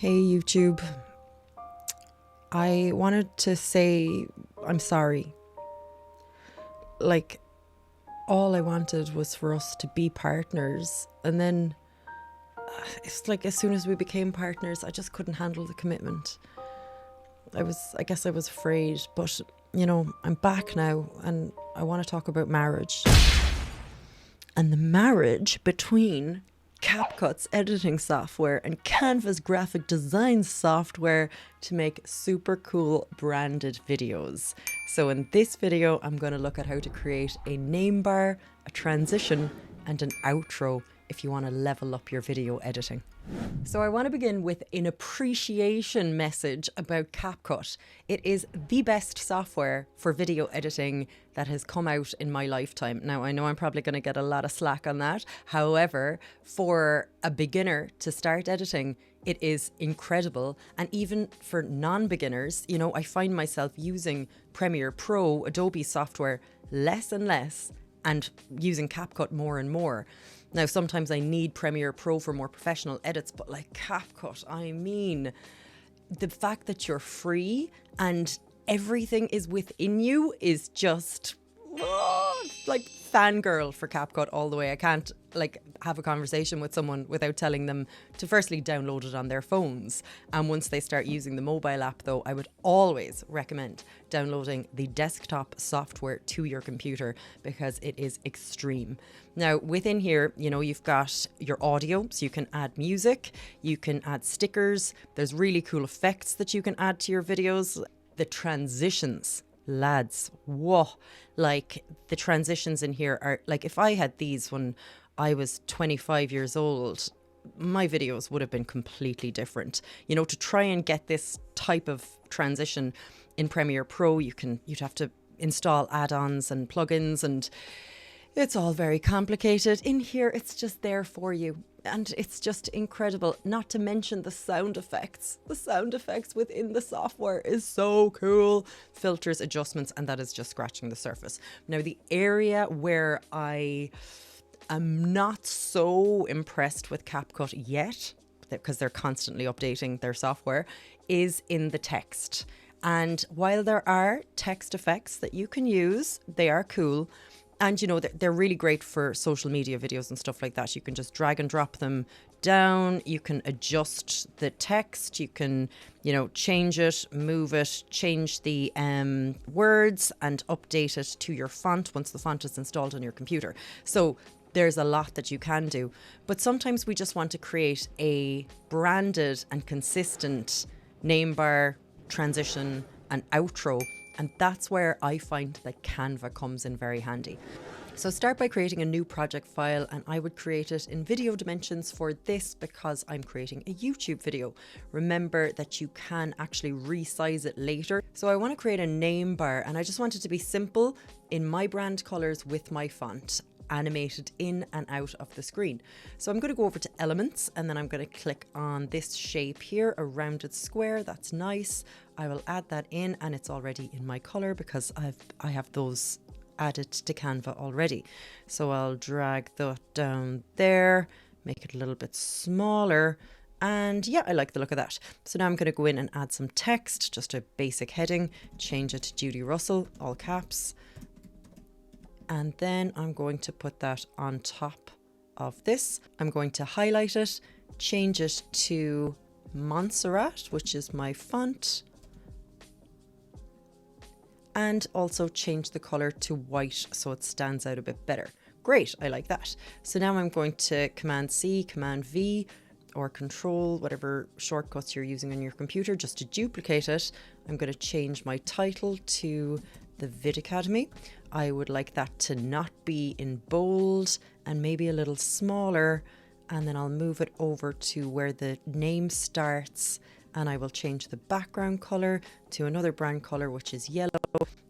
Hey YouTube, I wanted to say I'm sorry. Like, all I wanted was for us to be partners, and then it's like as soon as we became partners, I just couldn't handle the commitment. I guess I was afraid, but I'm back now and I want to talk about marriage. And the marriage between CapCut's editing software and Canva's graphic design software to make super cool branded videos. So in this video, I'm going to look at how to create a name bar, a transition, and an outro if you want to level up your video editing. So I want to begin with an appreciation message about CapCut. It is the best software for video editing that has come out in my lifetime. Now, I know I'm probably going to get a lot of slack on that. However, for a beginner to start editing, it is incredible. And even for non-beginners, I find myself using Premiere Pro, Adobe software, less and less, and using CapCut more and more. Now, sometimes I need Premiere Pro for more professional edits, but like CapCut, I mean, the fact that you're free and everything is within you is just like fangirl for CapCut all the way. I can't have a conversation with someone without telling them to firstly download it on their phones. And once they start using the mobile app, though, I would always recommend downloading the desktop software to your computer because it is extreme. Now, within here, you've got your audio, so you can add music, you can add stickers. There's really cool effects that you can add to your videos. The transitions, lads, whoa, like the transitions in here are like, if I had these when I was 25 years old, my videos would have been completely different. To try and get this type of transition in Premiere Pro, you'd have to install add-ons and plugins, and it's all very complicated. In here, it's just there for you. And it's just incredible, not to mention the sound effects. The sound effects within the software is so cool. Filters, adjustments, and that is just scratching the surface. Now, the area where I am not so impressed with CapCut yet, because they're constantly updating their software, is in the text. And while there are text effects that you can use, they are cool. And, they're really great for social media videos and stuff like that. You can just drag and drop them down. You can adjust the text. You can, change it, move it, change the words and update it to your font once the font is installed on your computer. So there's a lot that you can do. But sometimes we just want to create a branded and consistent name bar, transition, and outro. And that's where I find that Canva comes in very handy. So start by creating a new project file, and I would create it in video dimensions for this because I'm creating a YouTube video. Remember that you can actually resize it later. So I want to create a name bar, and I just want it to be simple in my brand colors with my font, animated in and out of the screen. So I'm going to go over to elements, and then I'm going to click on this shape here, a rounded square. That's nice. I will add that in, and it's already in my color because I have those added to Canva already. So I'll drag that down there, make it a little bit smaller. And yeah, I like the look of that. So now I'm going to go in and add some text, just a basic heading, change it to Judy Russell, all caps. And then I'm going to put that on top of this. I'm going to highlight it, change it to Montserrat, which is my font, and also change the color to white so it stands out a bit better. Great, I like that. So now I'm going to Command C, Command V, or Control, whatever shortcuts you're using on your computer, just to duplicate it. I'm going to change my title to the Vid Academy. I would like that to not be in bold and maybe a little smaller. And then I'll move it over to where the name starts, and I will change the background color to another brand color, which is yellow.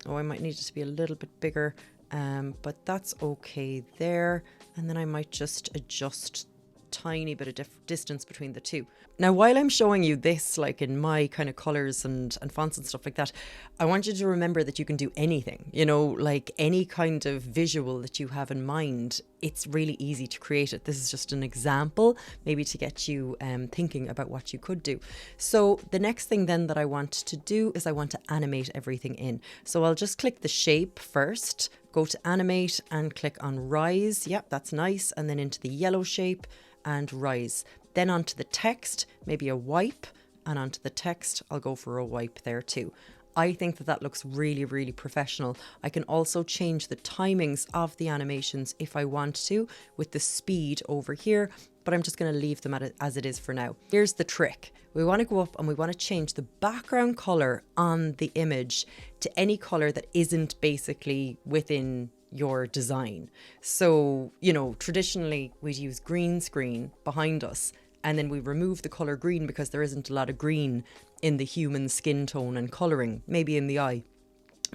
Oh, I might need it to be a little bit bigger, but that's okay there. And then I might just adjust tiny bit of distance between the two. Now, while I'm showing you this, like in my kind of colors and fonts and stuff like that, I want you to remember that you can do anything, like any kind of visual that you have in mind it's really easy to create it. This is just an example, maybe to get you thinking about what you could do. So the next thing then that I want to do is I want to animate everything in. So I'll just click the shape first, go to animate and click on rise. Yep, that's nice. And then into the yellow shape and rise. Then onto the text, maybe a wipe, and onto the text, I'll go for a wipe there too. I think that that looks really, really professional. I can also change the timings of the animations if I want to with the speed over here, but I'm just going to leave them as it is for now. Here's the trick. We want to go up and we want to change the background color on the image to any color that isn't basically within your design. So, you know, traditionally we'd use green screen behind us, and then we remove the color green because there isn't a lot of green in the human skin tone and colouring, maybe in the eye.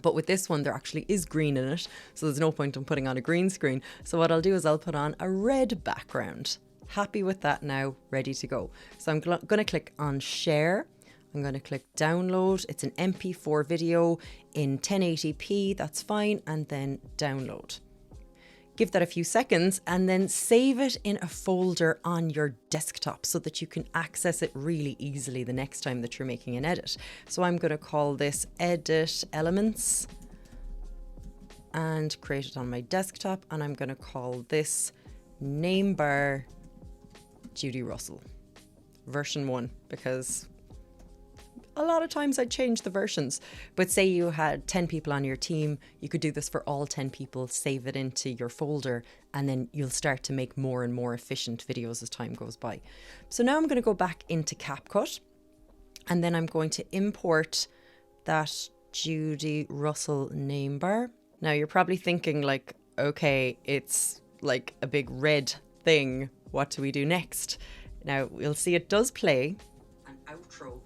But with this one, there actually is green in it, so there's no point in putting on a green screen. So what I'll do is I'll put on a red background. Happy with that now, ready to go. So I'm going to click on share. I'm going to click download. It's an MP4 video in 1080p, that's fine, and then download. Give that a few seconds and then save it in a folder on your desktop so that you can access it really easily the next time that you're making an edit. So I'm going to call this Edit Elements and create it on my desktop, and I'm going to call this Name Bar Judy Russell version 1, because a lot of times I change the versions, but say you had 10 people on your team, you could do this for all 10 people, save it into your folder, and then you'll start to make more and more efficient videos as time goes by. So now I'm going to go back into CapCut, and then I'm going to import that Judy Russell name bar. Now you're probably thinking like, okay, it's like a big red thing. What do we do next? Now we'll see it does play an outro.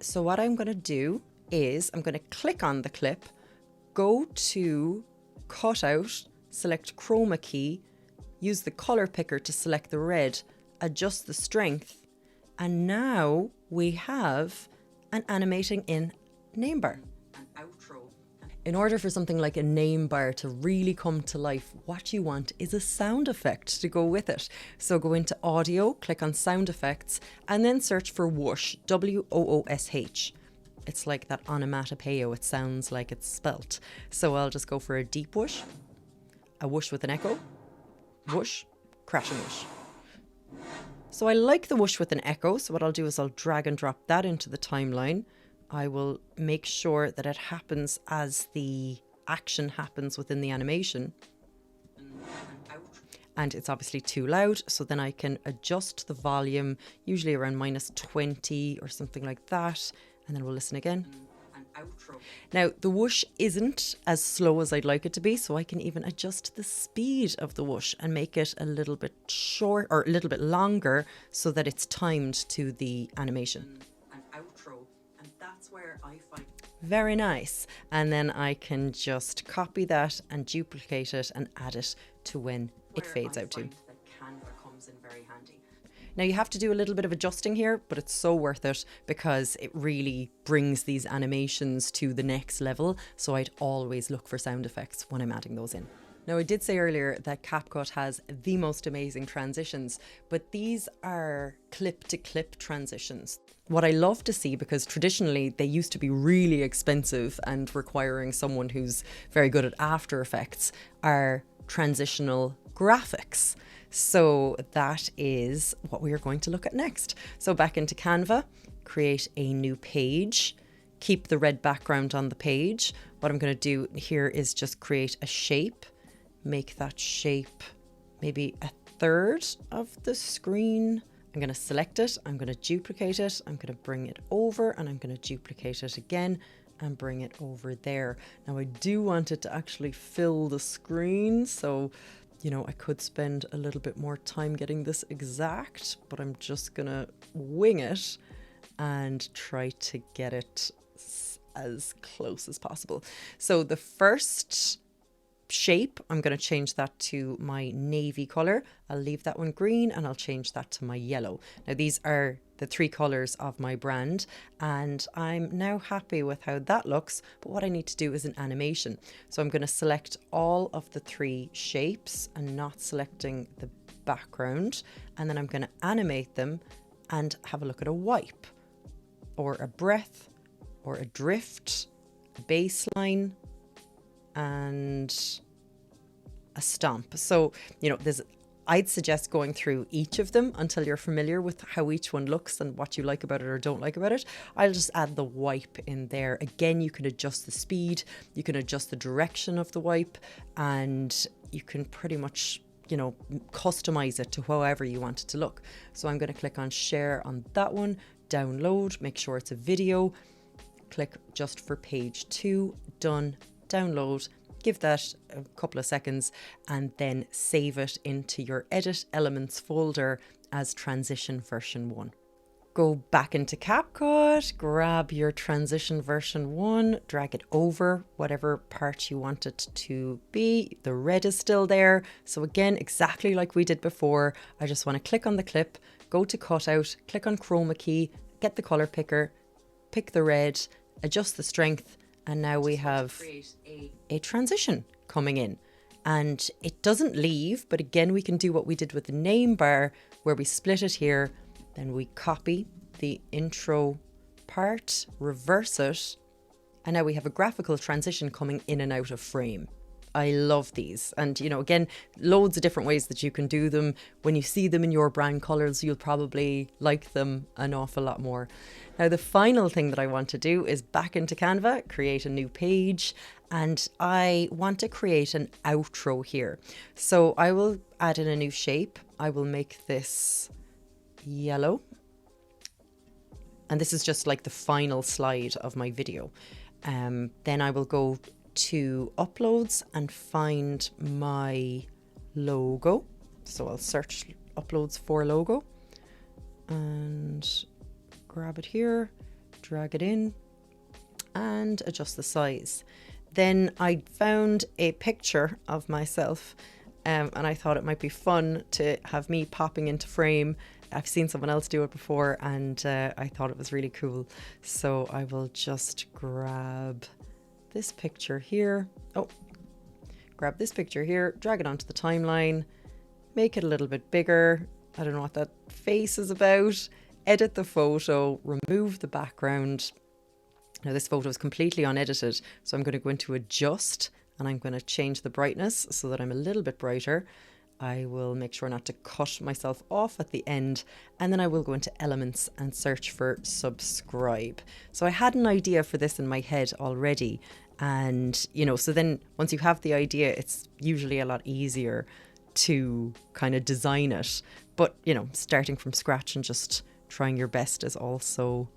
So what I'm going to do is I'm going to click on the clip, go to cutout, select chroma key, use the color picker to select the red, adjust the strength, and now we have an animating in name bar. An outro. In order for something like a name bar to really come to life, what you want is a sound effect to go with it. So go into audio, click on sound effects, and then search for whoosh, W-O-O-S-H. It's like that onomatopoeia, it sounds like it's spelt. So I'll just go for a deep whoosh, a whoosh with an echo, whoosh, crashing whoosh. So I like the whoosh with an echo, so what I'll do is I'll drag and drop that into the timeline. I will make sure that it happens as the action happens within the animation. And it's obviously too loud, so then I can adjust the volume, usually around -20 or something like that. And then we'll listen again. Now, the whoosh isn't as slow as I'd like it to be, so I can even adjust the speed of the whoosh and make it a little bit short or a little bit longer so that it's timed to the animation. Very nice. And then I can just copy that and duplicate it and add it to when it fades out to. Canva comes in very handy. Now you have to do a little bit of adjusting here, but it's so worth it because it really brings these animations to the next level. So I'd always look for sound effects when I'm adding those in. Now, I did say earlier that CapCut has the most amazing transitions, but these are clip-to-clip transitions. What I love to see, because traditionally they used to be really expensive and requiring someone who's very good at After Effects, are transitional graphics. So that is what we are going to look at next. So back into Canva, create a new page, keep the red background on the page. What I'm going to do here is just create a shape. Make that shape maybe a third of the screen. I'm going to select it, I'm going to duplicate it, I'm going to bring it over, and I'm going to duplicate it again and bring it over there. Now I do want it to actually fill the screen, so you know, I could spend a little bit more time getting this exact, but I'm just going to wing it and try to get it as close as possible. So the first shape, I'm going to change that to my navy color. I'll leave that one green and I'll change that to my yellow. Now these are the 3 colors of my brand, and I'm now happy with how that looks. But what I need to do is an animation. So I'm going to select all of the 3 shapes and not selecting the background, and then I'm going to animate them and have a look at a wipe or a breath or a drift, a baseline, and a stomp. So, I'd suggest going through each of them until you're familiar with how each one looks and what you like about it or don't like about it. I'll just add the wipe in there. Again, you can adjust the speed, you can adjust the direction of the wipe, and you can pretty much, customize it to however you want it to look. So I'm going to click on share on that one, download, make sure it's a video, click just for page 2, done, download. Give that a couple of seconds and then save it into your Edit Elements folder as Transition version 1. Go back into CapCut, grab your Transition version 1, drag it over whatever part you want it to be. The red is still there. So again, exactly like we did before, I just want to click on the clip, go to cutout, click on chroma key, get the color picker, pick the red, adjust the strength, and now we have a transition coming in. And it doesn't leave, but again, we can do what we did with the name bar where we split it here, then we copy the intro part, reverse it, and now we have a graphical transition coming in and out of frame. I love these. And, again, loads of different ways that you can do them. When you see them in your brand colors, you'll probably like them an awful lot more. Now, the final thing that I want to do is back into Canva, create a new page, and I want to create an outro here. So I will add in a new shape. I will make this yellow. And this is just like the final slide of my video. Then I will go to uploads and find my logo. So I'll search uploads for logo and grab it here, drag it in and adjust the size. Then I found a picture of myself and I thought it might be fun to have me popping into frame. I've seen someone else do it before and I thought it was really cool. So I will just grab this picture here. Grab this picture here, drag it onto the timeline, make it a little bit bigger. I don't know what that face is about. Edit the photo, remove the background. Now this photo is completely unedited, so I'm going to go into adjust and I'm going to change the brightness so that I'm a little bit brighter. I will make sure not to cut myself off at the end, and then I will go into elements and search for subscribe. So I had an idea for this in my head already, and so then once you have the idea, it's usually a lot easier to kind of design it. But starting from scratch and just trying your best is also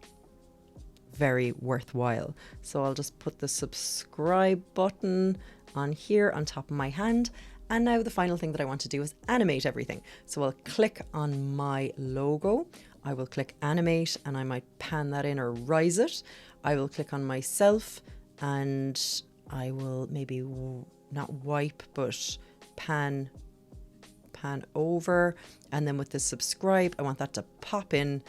very worthwhile. So I'll just put the subscribe button on here on top of my hand. And now the final thing that I want to do is animate everything. So I'll click on my logo. I will click animate and I might pan that in or rise it. I will click on myself and I will maybe not wipe, but pan over. And then with the subscribe, I want that to pop in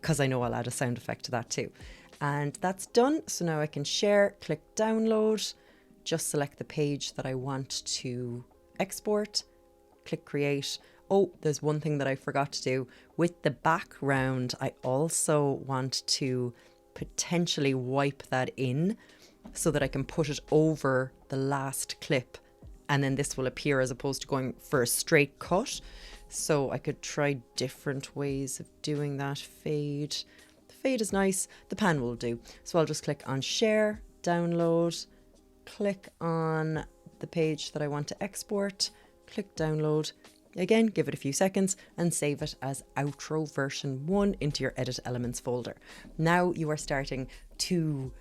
because I know I'll add a sound effect to that too. And that's done. So now I can share, click download, just select the page that I want to export, click create. Oh, there's one thing that I forgot to do. With the background, I also want to potentially wipe that in so that I can put it over the last clip. And then this will appear as opposed to going for a straight cut. So I could try different ways of doing that. Fade. The fade is nice. The pan will do. So I'll just click on share, download, click on the page that I want to export, click download. Again, give it a few seconds and save it as outro version 1 into your edit elements folder. Now you are starting to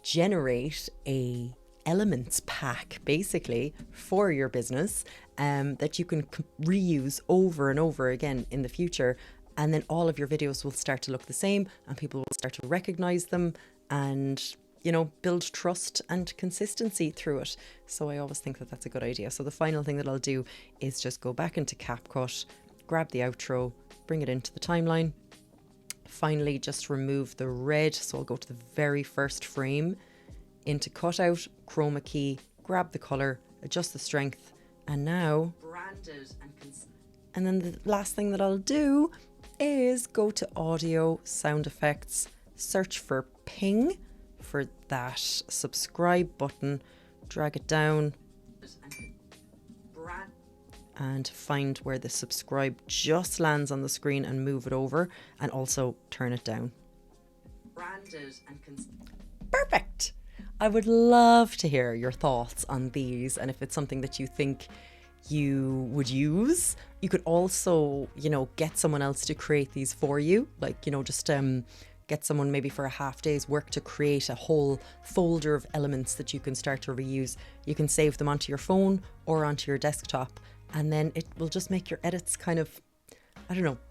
generate a elements pack basically for your business that you can reuse over and over again in the future, and then all of your videos will start to look the same and people will start to recognize them and build trust and consistency through it. So I always think that that's a good idea. So the final thing that I'll do is just go back into CapCut, grab the outro, bring it into the timeline, Finally, just remove the red. So I'll go to the very first frame, into cutout, chroma key, grab the color, adjust the strength, and now branded and then the last thing that I'll do is go to audio, sound effects, search for ping for that subscribe button, drag it down and find where the subscribe just lands on the screen and move it over, and also turn it down. Perfect. I would love to hear your thoughts on these, and if it's something that you think you would use. You could also, get someone else to create these for you, like, just get someone maybe for a half day's work to create a whole folder of elements that you can start to reuse. You can save them onto your phone or onto your desktop, and then it will just make your edits kind of,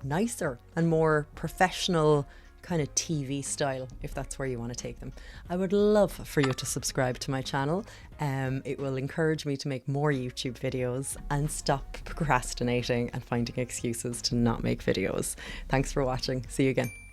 nicer and more professional, kind of TV style, if that's where you want to take them. I would love for you to subscribe to my channel. It will encourage me to make more YouTube videos and stop procrastinating and finding excuses to not make videos. Thanks for watching. See you again.